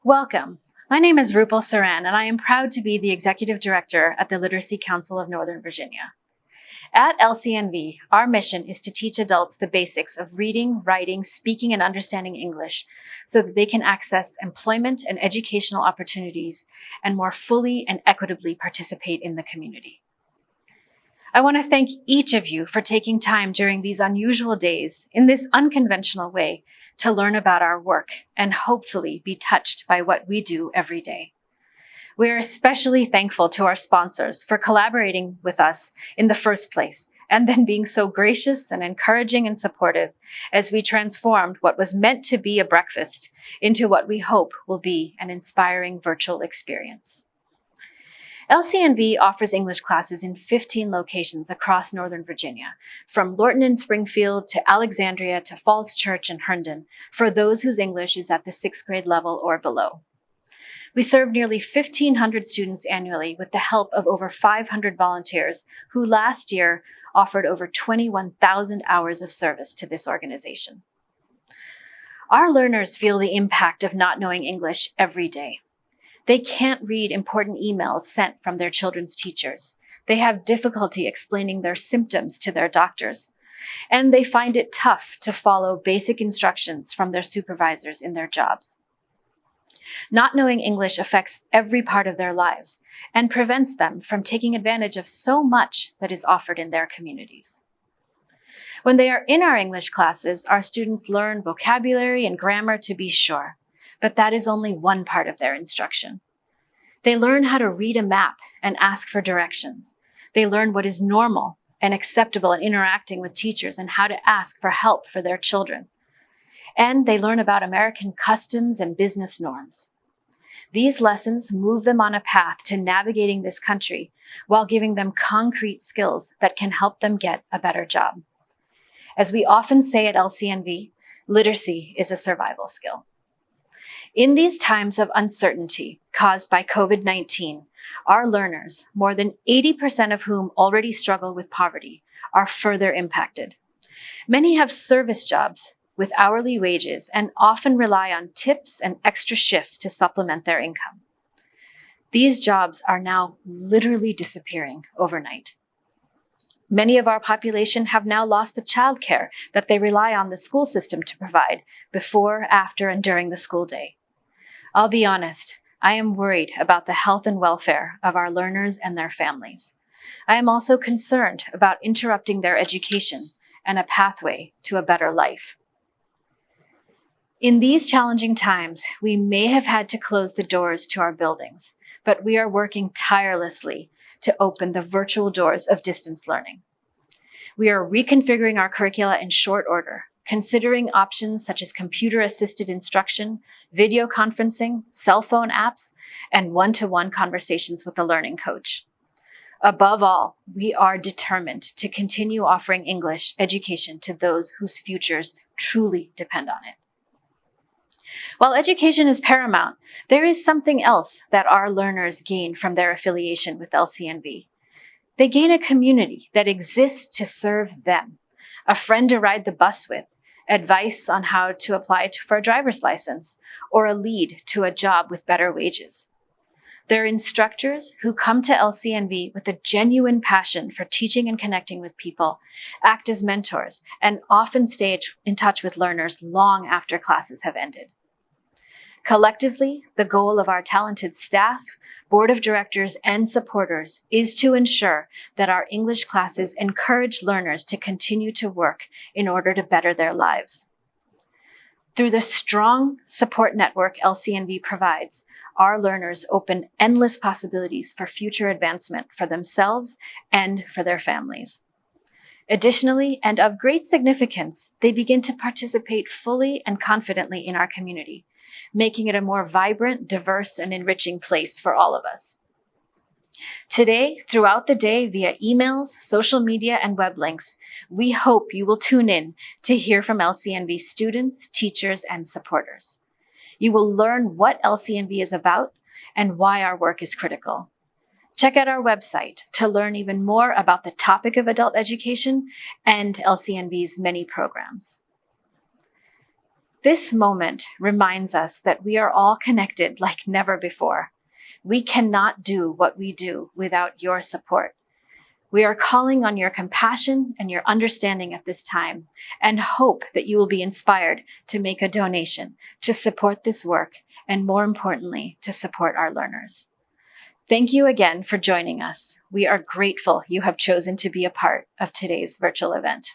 Welcome. My name is Roopal Saran, and I am proud to be the Executive Director at the Literacy Council of Northern Virginia. At LCNV, our mission is to teach adults the basics of reading, writing, speaking, and understanding English so that they can access employment and educational opportunities and more fully and equitably participate in the community. I want to thank each of you for taking time during these unusual days in this unconventional way to learn about our work and hopefully be touched by what we do every day. We are especially thankful to our sponsors for collaborating with us in the first place and then being so gracious and encouraging and supportive as we transformed what was meant to be a breakfast into what we hope will be an inspiring virtual experience. LCNV offers English classes in 15 locations across Northern Virginia, from Lorton and Springfield to Alexandria to Falls Church and Herndon, for those whose English is at the 6th grade level or below. We serve nearly 1,500 students annually with the help of over 500 volunteers who last year offered over 21,000 hours of service to this organization. Our learners feel the impact of not knowing English every day. They can't read important emails sent from their children's teachers. They have difficulty explaining their symptoms to their doctors. And they find it tough to follow basic instructions from their supervisors in their jobs. Not knowing English affects every part of their lives and prevents them from taking advantage of so much that is offered in their communities. When they are in our English classes, our students learn vocabulary and grammar, to be sure. But that is only one part of their instruction. They learn how to read a map and ask for directions. They learn what is normal and acceptable in interacting with teachers and how to ask for help for their children. And they learn about American customs and business norms. These lessons move them on a path to navigating this country while giving them concrete skills that can help them get a better job. As we often say at LCNV, literacy is a survival skill. In these times of uncertainty caused by COVID-19, our learners, more than 80% of whom already struggle with poverty, are further impacted. Many have service jobs with hourly wages and often rely on tips and extra shifts to supplement their income. These jobs are now literally disappearing overnight. Many of our population have now lost the childcare that they rely on the school system to provide before, after, and during the school day. I'll be honest, I am worried about the health and welfare of our learners and their families. I am also concerned about interrupting their education and a pathway to a better life. In these challenging times, we may have had to close the doors to our buildings, but we are working tirelessly to open the virtual doors of distance learning. We are reconfiguring our curricula in short order, considering options such as computer-assisted instruction, video conferencing, cell phone apps, and one-to-one conversations with a learning coach. Above all, we are determined to continue offering English education to those whose futures truly depend on it. While education is paramount, there is something else that our learners gain from their affiliation with LCNV. They gain a community that exists to serve them, a friend to ride the bus with, advice on how to apply for a driver's license, or a lead to a job with better wages. They're instructors who come to LCNV with a genuine passion for teaching and connecting with people, act as mentors, and often stay in touch with learners long after classes have ended. Collectively, the goal of our talented staff, board of directors, and supporters is to ensure that our English classes encourage learners to continue to work in order to better their lives. Through the strong support network LCNV provides, our learners open endless possibilities for future advancement for themselves and for their families. Additionally, and of great significance, they begin to participate fully and confidently in our community, making it a more vibrant, diverse, and enriching place for all of us. Today, throughout the day, via emails, social media, and web links, we hope you will tune in to hear from LCNV students, teachers, and supporters. You will learn what LCNV is about and why our work is critical. Check out our website to learn even more about the topic of adult education and LCNV's many programs. This moment reminds us that we are all connected like never before. We cannot do what we do without your support. We are calling on your compassion and your understanding at this time and hope that you will be inspired to make a donation to support this work and, more importantly, to support our learners. Thank you again for joining us. We are grateful you have chosen to be a part of today's virtual event.